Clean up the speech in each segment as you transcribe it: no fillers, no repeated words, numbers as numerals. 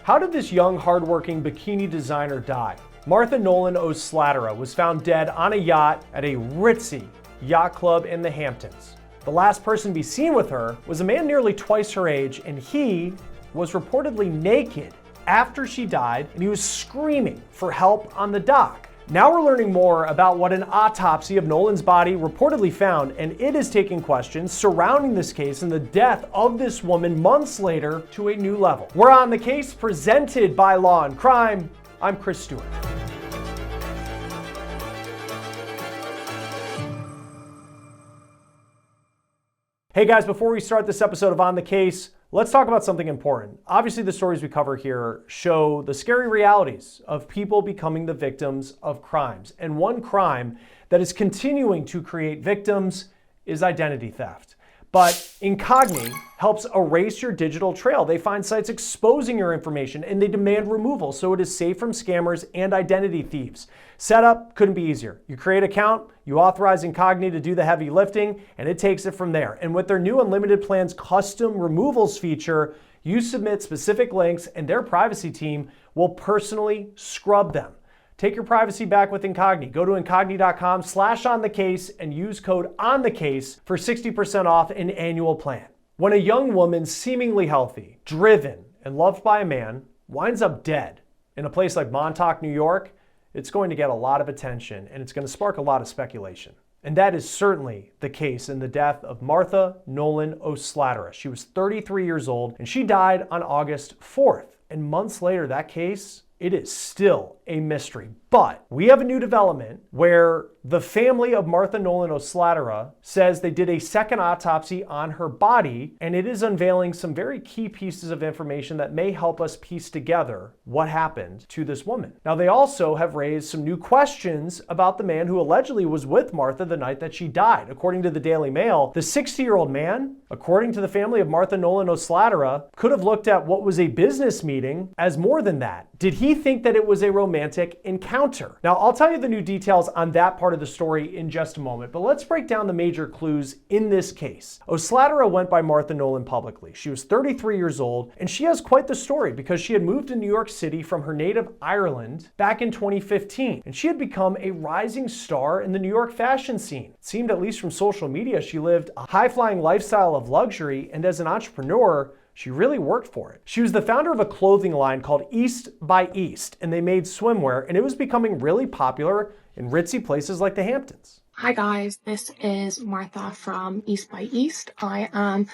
How did this young, hardworking bikini designer die? Martha Nolan O'Slattery was found dead on a yacht at a ritzy yacht club in the Hamptons. The last person to be seen with her was a man nearly twice her age, and he was reportedly naked after she died, and he was screaming for help on the dock. Now we're learning more about what an autopsy of Nolan's body reportedly found, and it is taking questions surrounding this case and the death of this woman months later to a new level. We're on the case, presented by Law&Crime. I'm Chris Stewart. Hey guys, before we start this episode of On the Case, let's talk about something important. Obviously, the stories we cover here show the scary realities of people becoming the victims of crimes. And one crime that is continuing to create victims is identity theft. But Incogni helps erase your digital trail. They find sites exposing your information and they demand removal so it is safe from scammers and identity thieves. Setup couldn't be easier. You create an account, you authorize Incogni to do the heavy lifting, and it takes it from there. And with their new Unlimited Plan's custom removals feature, you submit specific links and their privacy team will personally scrub them. Take your privacy back with Incogni. Go to incogni.com/onthecase and use code ONTHECASE for 60% off an annual plan. When a young woman, seemingly healthy, driven, and loved by a man, winds up dead in a place like Montauk, New York, it's going to get a lot of attention and it's going to spark a lot of speculation. And that is certainly the case in the death of Martha Nolan O'Slattery. She was 33 years old and she died on August 4th. And months later, that case, it is still a mystery. But we have a new development where the family of Martha Nolan O'Slattery says they did a second autopsy on her body, and it is unveiling some very key pieces of information that may help us piece together what happened to this woman. Now, they also have raised some new questions about the man who allegedly was with Martha the night that she died. According to the Daily Mail, the 60-year-old man, according to the family of Martha Nolan O'Slattery, could have looked at what was a business meeting as more than that. Did he think that it was a romantic encounter? Now, I'll tell you the new details on that part of the story in just a moment, but let's break down the major clues in this case. O'Slattery went by Martha Nolan publicly. She was 33 years old, and she has quite the story because she had moved to New York City from her native Ireland back in 2015, and she had become a rising star in the New York fashion scene. It seemed, at least from social media, she lived a high-flying lifestyle of luxury, and as an entrepreneur, she really worked for it. She was the founder of a clothing line called East by East, and they made swimwear, and it was becoming really popular in ritzy places like the Hamptons. Hi guys, this is Martha from East by East. I am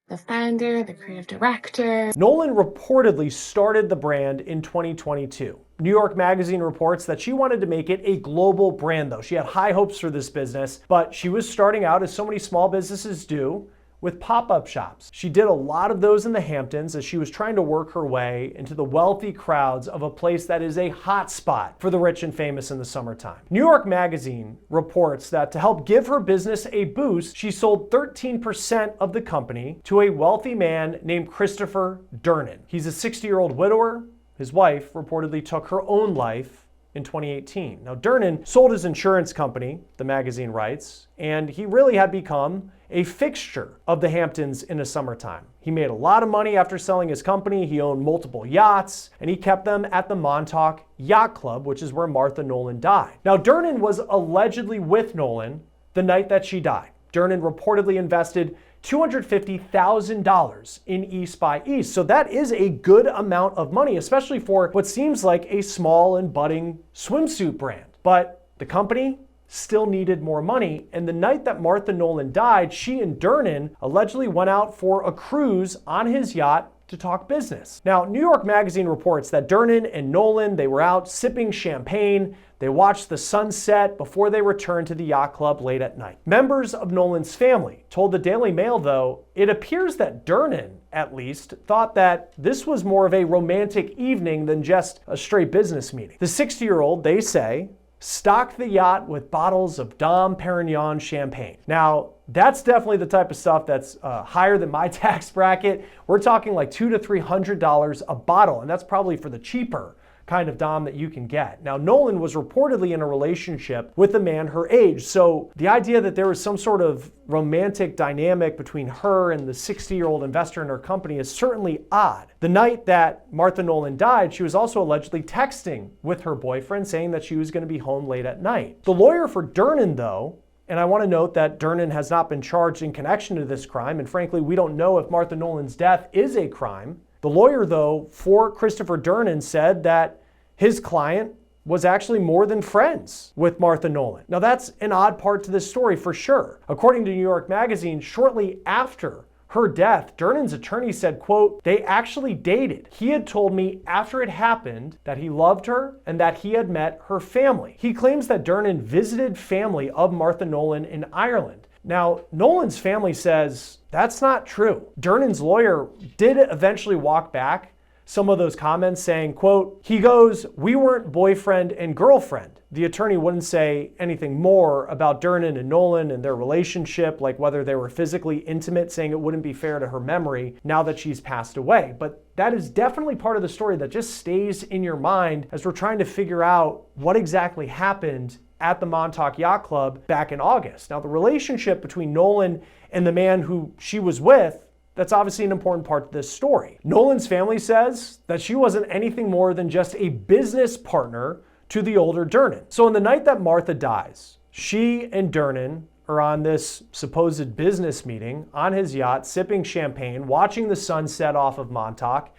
the founder, the creative director. Nolan reportedly started the brand in 2022. New York Magazine reports that she wanted to make it a global brand though. She had high hopes for this business, but she was starting out, as so many small businesses do, with pop-up shops. She did a lot of those in the Hamptons as she was trying to work her way into the wealthy crowds of a place that is a hot spot for the rich and famous in the summertime. New York Magazine reports that to help give her business a boost, she sold 13% of the company to a wealthy man named Christopher Durnan. He's a 60-year-old widower. His wife reportedly took her own life in 2018. Now, Durnan sold his insurance company, the magazine writes, and he really had become a fixture of the Hamptons in the summertime. He made a lot of money after selling his company. He owned multiple yachts, and he kept them at the Montauk Yacht Club, which is where Martha Nolan died. Now, Durnan was allegedly with Nolan the night that she died. Durnan reportedly invested $250,000 in East by East. So that is a good amount of money, especially for what seems like a small and budding swimsuit brand. But the company still needed more money, and the night that Martha Nolan died, she and Durnan allegedly went out for a cruise on his yacht to talk business. Now, New York Magazine reports that Durnan and Nolan, they were out sipping champagne. They watched the sunset before they returned to the yacht club late at night. Members of Nolan's family told the Daily Mail, though, it appears that Durnan, at least, thought that this was more of a romantic evening than just a straight business meeting. The 60-year-old, they say, stocked the yacht with bottles of Dom Perignon champagne. Now, that's definitely the type of stuff that's higher than my tax bracket. We're talking like $200 to $300 a bottle, and that's probably for the cheaper kind of dom that you can get. Now, Nolan was reportedly in a relationship with a man her age, so the idea that there was some sort of romantic dynamic between her and the 60-year-old investor in her company is certainly odd. The night that Martha Nolan died, she was also allegedly texting with her boyfriend saying that she was going to be home late at night. The lawyer for Durnan, though, and I want to note that Durnan has not been charged in connection to this crime, and frankly, we don't know if Martha Nolan's death is a crime. The lawyer, though, for Christopher Durnan said that his client was actually more than friends with Martha Nolan. Now, that's an odd part to this story for sure. According to New York Magazine, shortly after her death, Durnan's attorney said, quote, "They actually dated. He had told me after it happened that he loved her and that he had met her family." He claims that Durnan visited family of Martha Nolan in Ireland. Now, Nolan's family says that's not true. Durnan's lawyer did eventually walk back some of those comments saying, quote, he goes, "We weren't boyfriend and girlfriend." The attorney wouldn't say anything more about Durnan and Nolan and their relationship, like whether they were physically intimate, saying it wouldn't be fair to her memory now that she's passed away. But that is definitely part of the story that just stays in your mind as we're trying to figure out what exactly happened at the Montauk Yacht Club back in August. Now, the relationship between Nolan and the man who she was with, that's obviously an important part of this story. Nolan's family says that she wasn't anything more than just a business partner to the older Durnan. So on the night that Martha dies, she and Durnan are on this supposed business meeting on his yacht, sipping champagne, watching the sun set off of Montauk.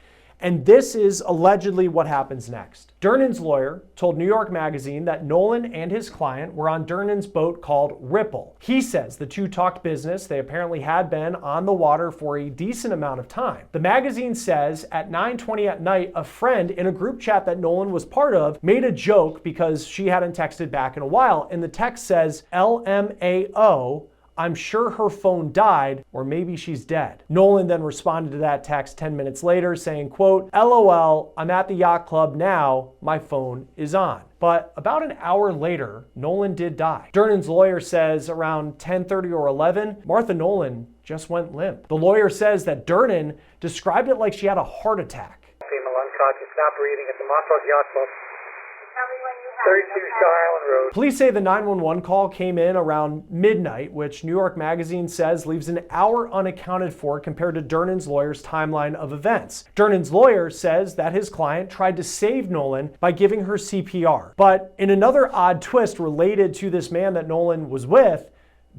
And this is allegedly what happens next. Durnan's lawyer told New York Magazine that Nolan and his client were on Durnan's boat called Ripple. He says the two talked business. They apparently had been on the water for a decent amount of time. The magazine says at 9:20 at night, a friend in a group chat that Nolan was part of made a joke because she hadn't texted back in a while. And the text says, LMAO, "I'm sure her phone died, or maybe she's dead." Nolan then responded to that text 10 minutes later saying, quote, "LOL, I'm at the yacht club now, my phone is on." But about an hour later, Nolan did die. Durnan's lawyer says around 10:30 or 11, Martha Nolan just went limp. The lawyer says that Durnan described it like she had a heart attack. Female unconscious, not breathing at the Montauk Yacht Club. 32 Star Island Road. Police say the 911 call came in around midnight, which New York Magazine says leaves an hour unaccounted for compared to Durnan's lawyer's timeline of events. Durnan's lawyer says that his client tried to save Nolan by giving her CPR. But in another odd twist related to this man that Nolan was with,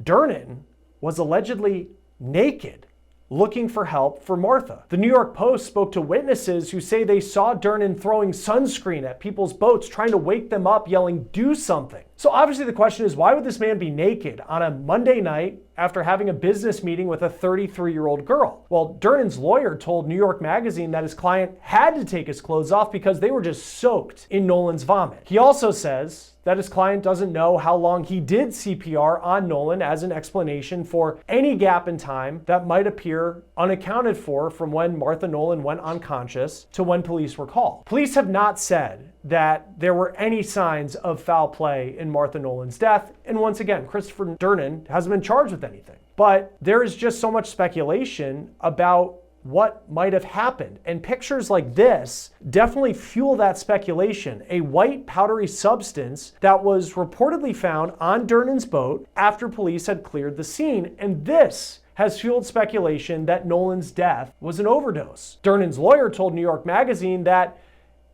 Durnan was allegedly naked, looking for help for Martha. The New York Post spoke to witnesses who say they saw Durnan throwing sunscreen at people's boats, trying to wake them up, yelling, "Do something." So obviously the question is, why would this man be naked on a Monday night after having a business meeting with a 33-year-old girl? Well, Durnan's lawyer told New York Magazine that his client had to take his clothes off because they were just soaked in Nolan's vomit. He also says that his client doesn't know how long he did CPR on Nolan as an explanation for any gap in time that might appear unaccounted for from when Martha Nolan went unconscious to when police were called. Police have not said that there were any signs of foul play in Martha Nolan's death. And once again, Christopher Durnan hasn't been charged with anything. But there is just so much speculation about what might have happened. And pictures like this definitely fuel that speculation. A white powdery substance that was reportedly found on Durnan's boat after police had cleared the scene. And this has fueled speculation that Nolan's death was an overdose. Durnan's lawyer told New York Magazine that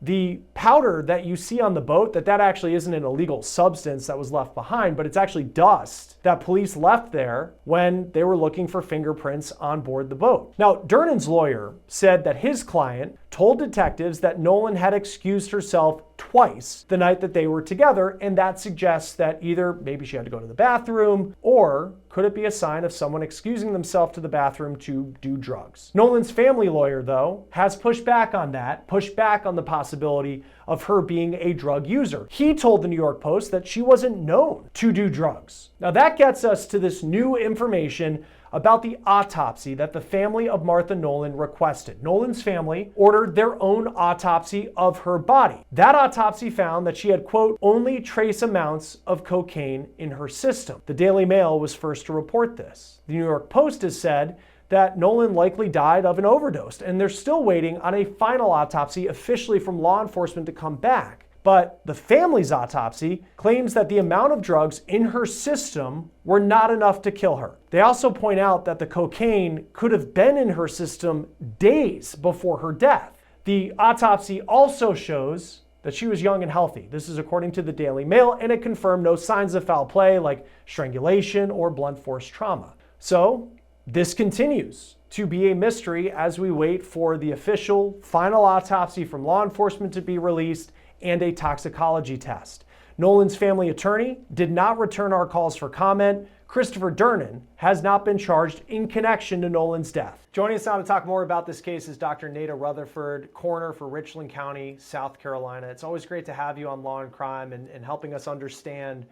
the powder that you see on the boat, that actually isn't an illegal substance that was left behind, but it's actually dust that police left there when they were looking for fingerprints on board the boat. Now, Durnan's lawyer said that his client told detectives that Nolan had excused herself twice the night that they were together, and that suggests that either maybe she had to go to the bathroom, or could it be a sign of someone excusing themselves to the bathroom to do drugs? Nolan's family lawyer, though, has pushed back on that, pushed back on the possibility of her being a drug user. He told the New York Post that she wasn't known to do drugs. Now that gets us to this new information about the autopsy that the family of Martha Nolan requested. Nolan's family ordered their own autopsy of her body. That autopsy found that she had, quote, only trace amounts of cocaine in her system. The Daily Mail was first to report this. The New York Post has said that Nolan likely died of an overdose, and they're still waiting on a final autopsy officially from law enforcement to come back. But the family's autopsy claims that the amount of drugs in her system were not enough to kill her. They also point out that the cocaine could have been in her system days before her death. The autopsy also shows that she was young and healthy. This is according to the Daily Mail, and it confirmed no signs of foul play like strangulation or blunt force trauma. So this continues to be a mystery as we wait for the official final autopsy from law enforcement to be released and a toxicology test. Nolan's family attorney did not return our calls for comment. Christopher Durnan has not been charged in connection to Nolan's death. Joining us now to talk more about this case is Dr. Nada Rutherford, coroner for Richland County, South Carolina. It's always great to have you on Law and Crime and helping us understand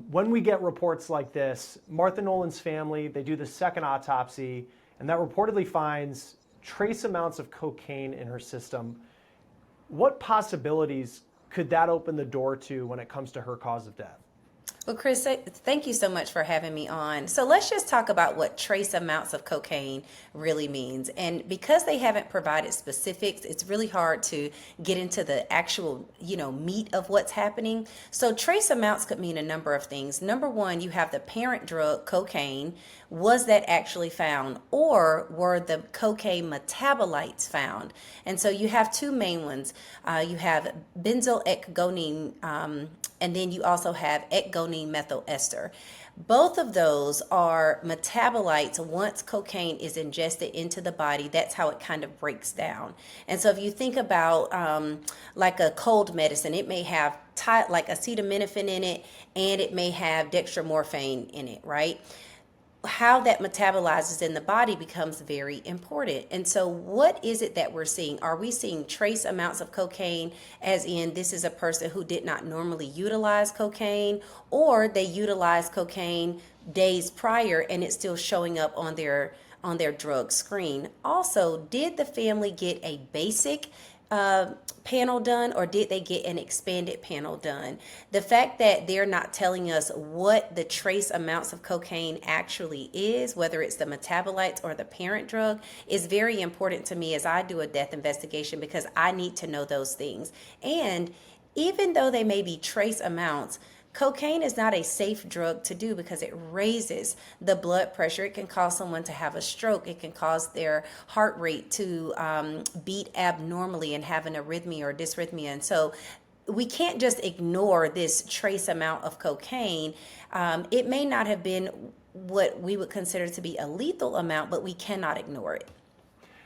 when we get reports like this. Martha Nolan's family, they do the second autopsy, and that reportedly finds trace amounts of cocaine in her system. What possibilities could that open the door to when it comes to her cause of death? Well, Chris, thank you so much for having me on. So let's just talk about what trace amounts of cocaine really means. And because they haven't provided specifics, it's really hard to get into the actual, meat of what's happening. So trace amounts could mean a number of things. Number one, you have the parent drug, cocaine. Was that actually found, or were the cocaine metabolites found? And so you have two main ones. You have benzoyl-ecgonine, and then you also have ecgonine methyl ester. Both of those are metabolites. Once cocaine is ingested into the body, that's how it kind of breaks down. And so if you think about like a cold medicine, it may have like acetaminophen in it, and it may have dextromorphine in it, right? How that metabolizes in the body becomes very important. And so what is it that we're seeing? Are we seeing trace amounts of cocaine, as in this is a person who did not normally utilize cocaine, or they utilized cocaine days prior and it's still showing up on their drug screen? Also, did the family get a basic panel done, or did they get an expanded panel done? The fact that they're not telling us what the trace amounts of cocaine actually is, whether it's the metabolites or the parent drug, is very important to me as I do a death investigation, because I need to know those things. And even though they may be trace amounts, cocaine is not a safe drug to do because it raises the blood pressure. It can cause someone to have a stroke. It can cause their heart rate to beat abnormally and have an arrhythmia or dysrhythmia. And so we can't just ignore this trace amount of cocaine. It may not have been what we would consider to be a lethal amount, but we cannot ignore it.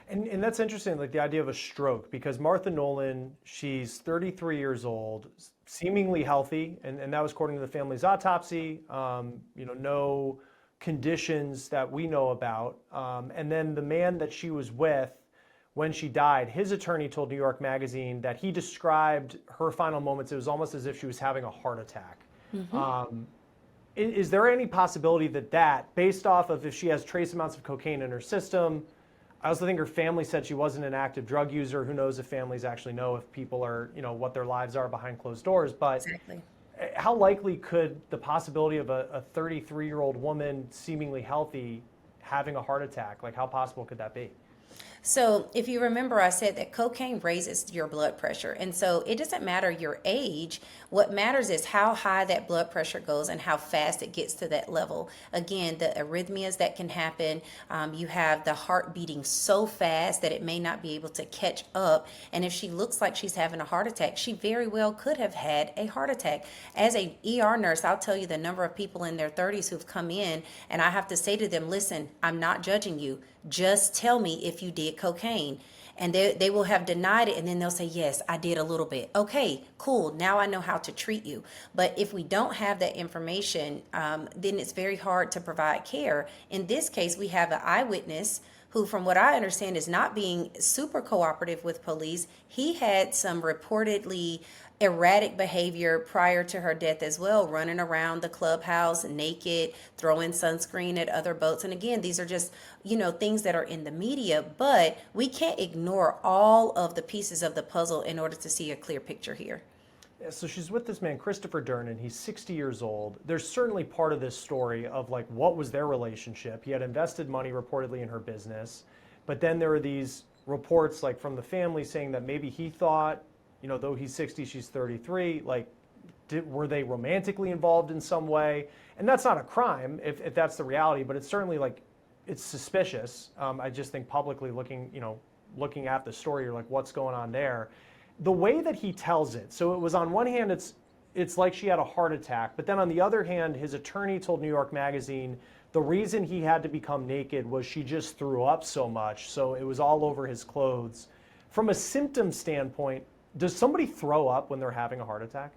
And that's interesting, like the idea of a stroke, because Martha Nolan, she's 33 years old, seemingly healthy, and that was according to the family's autopsy, no conditions that we know about. And then the man that she was with when she died, his attorney told New York Magazine that he described her final moments, it was almost as if she was having a heart attack. Mm-hmm. Is there any possibility that, based off of if she has trace amounts of cocaine in her system, I also think her family said she wasn't an active drug user. Who knows if families actually know if people are, what their lives are behind closed doors. But exactly. How likely could the possibility of a 33-year-old woman seemingly healthy having a heart attack, like how possible could that be? So if you remember, I said that cocaine raises your blood pressure. And so it doesn't matter your age. What matters is how high that blood pressure goes and how fast it gets to that level. Again, the arrhythmias that can happen, you have the heart beating so fast that it may not be able to catch up. And if she looks like she's having a heart attack, she very well could have had a heart attack. As a ER nurse, I'll tell you the number of people in their 30s who've come in, and I have to say to them, listen, I'm not judging you. Just tell me if you did cocaine. And they will have denied it, and then they'll say, yes, I did a little bit. Okay, cool. Now I know how to treat you. But if we don't have that information, then it's very hard to provide care. In this case, we have an eyewitness who, from what I understand, is not being super cooperative with police. He had some reportedly erratic behavior prior to her death as well, running around the clubhouse naked, throwing sunscreen at other boats. And again, these are just, things that are in the media, but we can't ignore all of the pieces of the puzzle in order to see a clear picture here. So she's with this man, Christopher Durnan. He's 60 years old. There's certainly part of this story of like, what was their relationship? He had invested money reportedly in her business, but then there are these reports like from the family saying that maybe he thought, you know, though he's 60, she's 33, like, were they romantically involved in some way? And that's not a crime if that's the reality, but it's certainly like, it's suspicious. I just think publicly looking at the story, you're like, what's going on there? The way that he tells it, so it was on one hand, it's like she had a heart attack, but then on the other hand, his attorney told New York Magazine the reason he had to become naked was she just threw up so much, so it was all over his clothes. From a symptom standpoint, does somebody throw up when they're having a heart attack?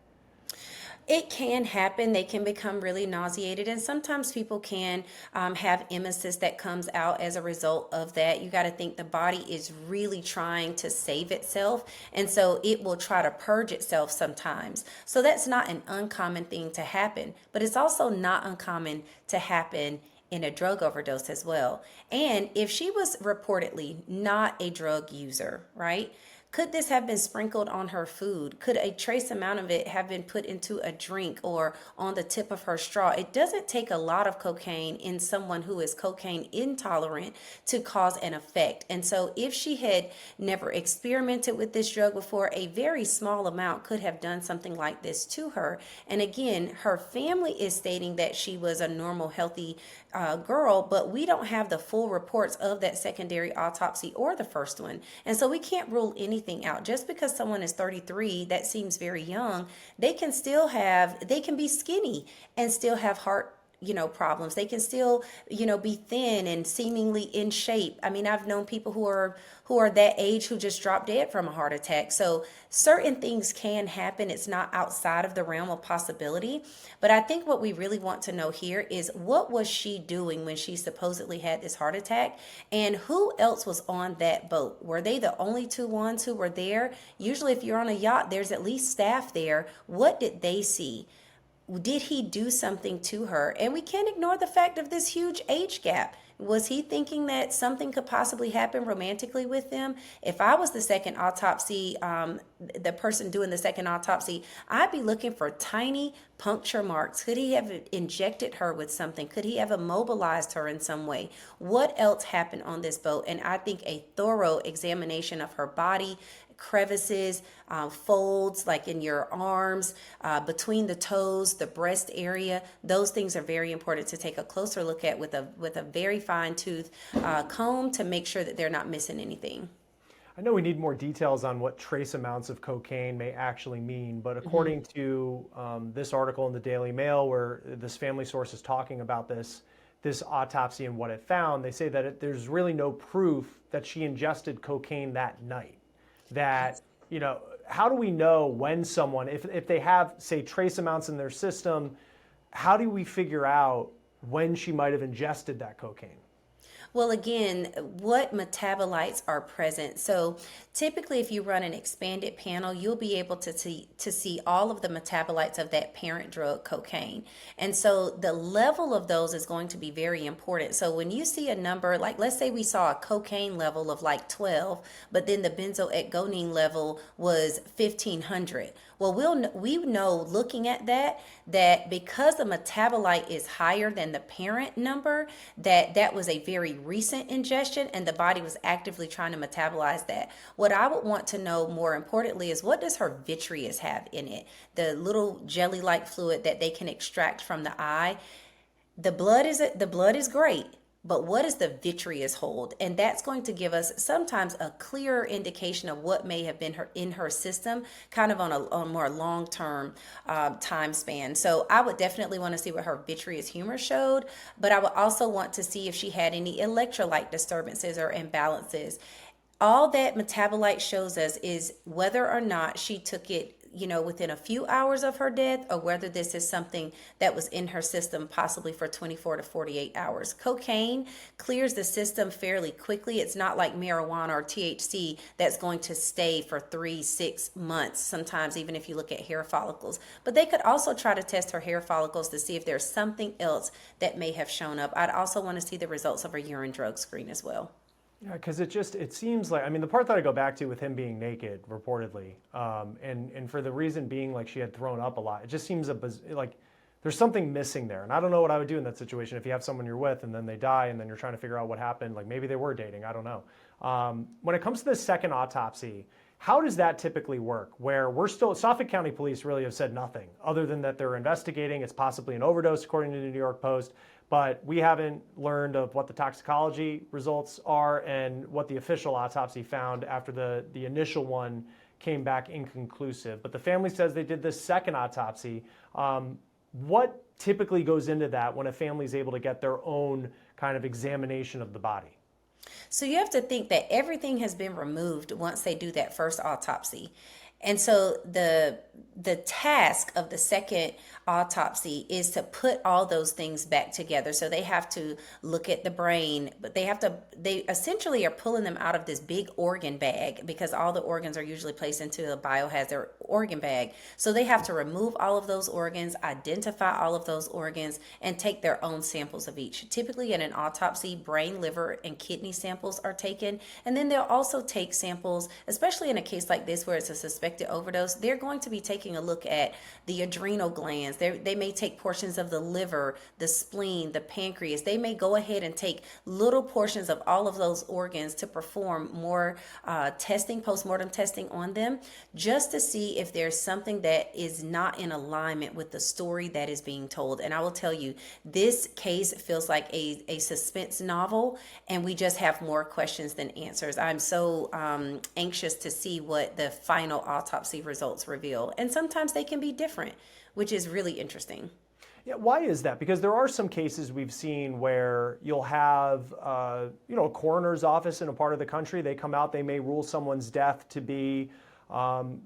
It can happen. They can become really nauseated, and sometimes people can have emesis that comes out as a result of that. You got to think the body is really trying to save itself, and so it will try to purge itself sometimes. So that's not an uncommon thing to happen, but it's also not uncommon to happen in a drug overdose as well. And if she was reportedly not a drug user, right? Could this have been sprinkled on her food? Could a trace amount of it have been put into a drink or on the tip of her straw? It doesn't take a lot of cocaine in someone who is cocaine intolerant to cause an effect. And so if she had never experimented with this drug before, a very small amount could have done something like this to her. And again, her family is stating that she was a normal, healthy girl, but we don't have the full reports of that secondary autopsy or the first one. And so we can't rule anything out. Just because someone is 33, that seems very young, they can be skinny and still have heart problems. They can still, be thin and seemingly in shape. I mean, I've known people who are that age who just dropped dead from a heart attack. So certain things can happen. It's not outside of the realm of possibility. But I think what we really want to know here is, what was she doing when she supposedly had this heart attack? And who else was on that boat? Were they the only two ones who were there? Usually if you're on a yacht, there's at least staff there. What did they see? Did he do something to her? And we can't ignore the fact of this huge age gap. Was he thinking that something could possibly happen romantically with them? If I was the second autopsy, the person doing the second autopsy, I'd be looking for tiny puncture marks. Could he have injected her with something? Could he have immobilized her in some way? What else happened on this boat? And I think a thorough examination of her body, crevices, folds like in your arms, between the toes, the breast area, those things are very important to take a closer look at with a very fine tooth comb to make sure that they're not missing anything. I know we need more details on what trace amounts of cocaine may actually mean, but according to this article in the Daily Mail, where this family source is talking about this autopsy and what it found, they say that there's really no proof that she ingested cocaine that night. That, how do we know when someone, if they have, say, trace amounts in their system, how do we figure out when she might have ingested that cocaine? Well, again, what metabolites are present? So typically, if you run an expanded panel, you'll be able to see all of the metabolites of that parent drug, cocaine. And so the level of those is going to be very important. So when you see a number, like let's say we saw a cocaine level of like 12, but then the benzoyl level was 1500. Well, we know looking at that because the metabolite is higher than the parent number, that was a very recent ingestion and the body was actively trying to metabolize that. What I would want to know more importantly is, what does her vitreous have in it? The little jelly-like fluid that they can extract from the eye. The blood is great. But what does the vitreous hold? And that's going to give us sometimes a clearer indication of what may have been in her system, kind of on a more long-term time span. So I would definitely want to see what her vitreous humor showed, but I would also want to see if she had any electrolyte disturbances or imbalances. All that metabolite shows us is whether or not she took it within a few hours of her death, or whether this is something that was in her system possibly for 24 to 48 hours. Cocaine clears the system fairly quickly. It's not like marijuana or THC that's going to stay for 3-6 months, sometimes even if you look at hair follicles. But they could also try to test her hair follicles to see if there's something else that may have shown up. I'd also want to see the results of her urine drug screen as well. Yeah, because it seems like, I mean, the part that I go back to with him being naked, reportedly, and for the reason being like she had thrown up a lot, it just seems like there's something missing there. And I don't know what I would do in that situation if you have someone you're with and then they die and then you're trying to figure out what happened. Like maybe they were dating, I don't know. When it comes to the second autopsy, how does that typically work? Where Suffolk County Police really have said nothing other than that they're investigating. It's possibly an overdose, according to the New York Post. But we haven't learned of what the toxicology results are and what the official autopsy found after the initial one came back inconclusive. But the family says they did this second autopsy. What typically goes into that when a family is able to get their own kind of examination of the body? So you have to think that everything has been removed once they do that first autopsy. And so the task of the second autopsy is to put all those things back together. So they have to look at the brain, but they essentially are pulling them out of this big organ bag because all the organs are usually placed into a biohazard organ bag. So they have to remove all of those organs, identify all of those organs, and take their own samples of each. Typically in an autopsy, brain, liver, and kidney samples are taken. And then they'll also take samples, especially in a case like this where it's a suspected overdose, they're going to be taking a look at the adrenal glands. They may take portions of the liver, the spleen, the pancreas. They may go ahead and take little portions of all of those organs to perform more testing, postmortem testing on them, just to see if there's something that is not in alignment with the story that is being told. And I will tell you, this case feels like a suspense novel, and we just have more questions than answers. I'm so anxious to see what the final autopsy results reveal. And sometimes they can be different, which is really interesting. Yeah, why is that? Because there are some cases we've seen where you'll have, a coroner's office in a part of the country. They come out, they may rule someone's death to be,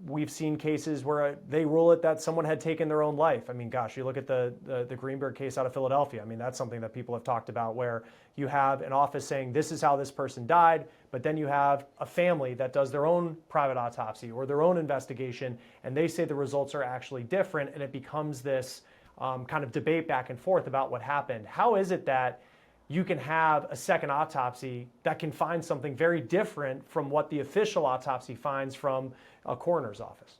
we've seen cases where they rule it that someone had taken their own life. I mean, gosh, you look at the Greenberg case out of Philadelphia. I mean, that's something that people have talked about where you have an office saying this is how this person died, but then you have a family that does their own private autopsy or their own investigation, and they say the results are actually different, and it becomes this kind of debate back and forth about what happened. How is it that you can have a second autopsy that can find something very different from what the official autopsy finds from a coroner's office?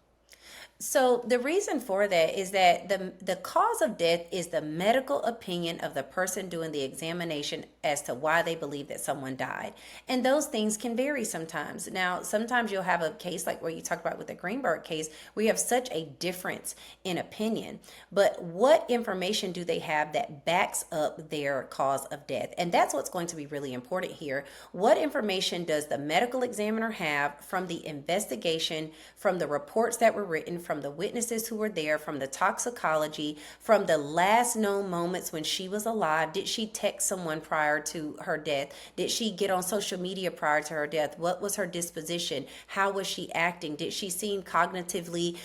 So the reason for that is that the cause of death is the medical opinion of the person doing the examination as to why they believe that someone died. And those things can vary sometimes. Now, sometimes you'll have a case like where you talked about with the Greenberg case, where you have such a difference in opinion. But what information do they have that backs up their cause of death? And that's what's going to be really important here. What information does the medical examiner have from the investigation, from the reports that were written, from the witnesses who were there, from the toxicology, from the last known moments when she was alive? Did she text someone prior to her death? Did she get on social media prior to her death? What was her disposition? How was she acting? Did she seem cognitively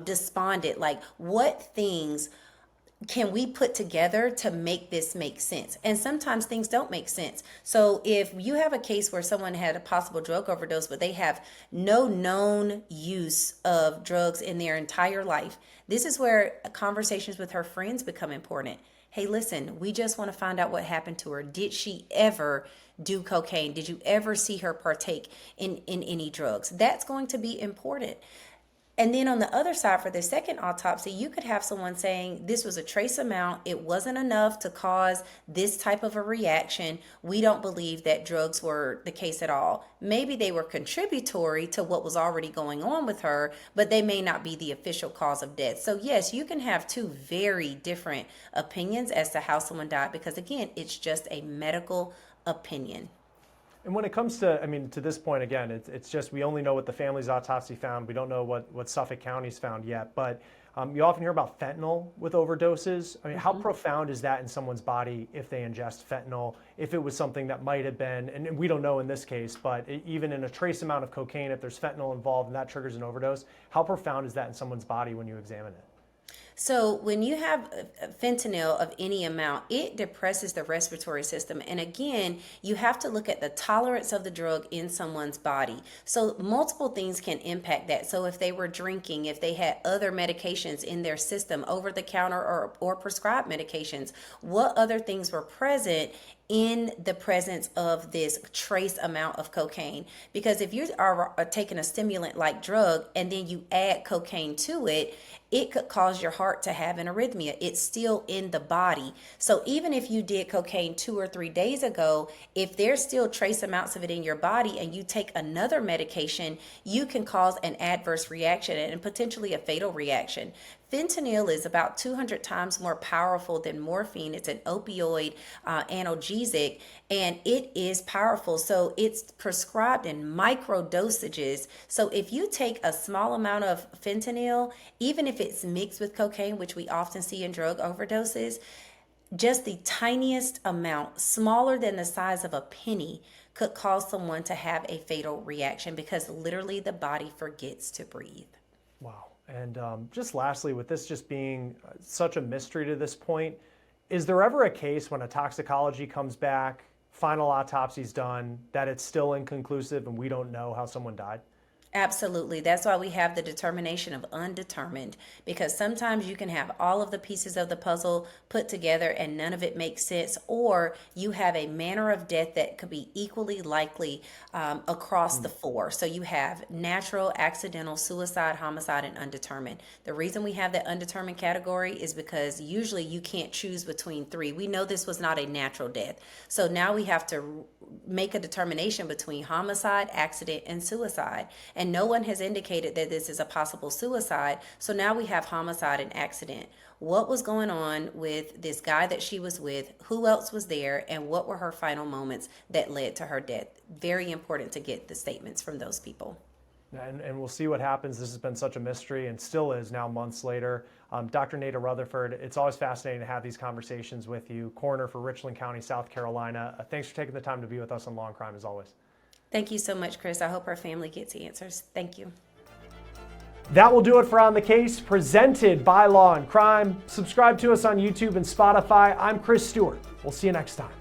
despondent? Like, what things can we put together to make this make sense? And sometimes things don't make sense. So if you have a case where someone had a possible drug overdose, but they have no known use of drugs in their entire life, this is where conversations with her friends become important. Hey, listen, we just want to find out what happened to her. Did she ever do cocaine? Did you ever see her partake in any drugs? That's going to be important. And then on the other side, for the second autopsy, you could have someone saying this was a trace amount. It wasn't enough to cause this type of a reaction. We don't believe that drugs were the case at all. Maybe they were contributory to what was already going on with her, but they may not be the official cause of death. So yes, you can have two very different opinions as to how someone died, because again, it's just a medical opinion. And when it comes to, to this point, again, it's just we only know what the family's autopsy found. We don't know what Suffolk County's found yet. But you often hear about fentanyl with overdoses. How profound is that in someone's body if they ingest fentanyl, if it was something that might have been, and we don't know in this case, but even in a trace amount of cocaine, if there's fentanyl involved and that triggers an overdose, how profound is that in someone's body when you examine it? So when you have fentanyl of any amount, it depresses the respiratory system. And again, you have to look at the tolerance of the drug in someone's body. So multiple things can impact that. So if they were drinking, if they had other medications in their system, over the counter or prescribed medications, what other things were present in the presence of this trace amount of cocaine. Because if you are taking a stimulant like drug and then you add cocaine to it, it could cause your heart to have an arrhythmia. It's still in the body. So even if you did cocaine 2 or 3 days ago, if there's still trace amounts of it in your body and you take another medication, you can cause an adverse reaction and potentially a fatal reaction. Fentanyl is about 200 times more powerful than morphine. It's an opioid analgesic, and it is powerful. So it's prescribed in micro dosages. So if you take a small amount of fentanyl, even if it's mixed with cocaine, which we often see in drug overdoses, just the tiniest amount, smaller than the size of a penny, could cause someone to have a fatal reaction because literally the body forgets to breathe. Wow. And just lastly, with this just being such a mystery to this point, is there ever a case when a toxicology comes back, final autopsy's done, that it's still inconclusive and we don't know how someone died? Absolutely. That's why we have the determination of undetermined, because sometimes you can have all of the pieces of the puzzle put together and none of it makes sense, or you have a manner of death that could be equally likely across the four. So you have natural, accidental, suicide, homicide, and undetermined. The reason we have that undetermined category is because usually you can't choose between three. We know this was not a natural death. So now we have to make a determination between homicide, accident, and suicide. And no one has indicated that this is a possible suicide. So now we have homicide and accident. What was going on with this guy that she was with? Who else was there? And what were her final moments that led to her death? Very important to get the statements from those people. And we'll see what happens. This has been such a mystery and still is now months later. Dr. Nada Rutherford, it's always fascinating to have these conversations with you. Coroner for Richland County, South Carolina. Thanks for taking the time to be with us on Law&Crime as always. Thank you so much, Chris. I hope our family gets answers. Thank you. That will do it for On the Case, presented by Law&Crime. Subscribe to us on YouTube and Spotify. I'm Chris Stewart. We'll see you next time.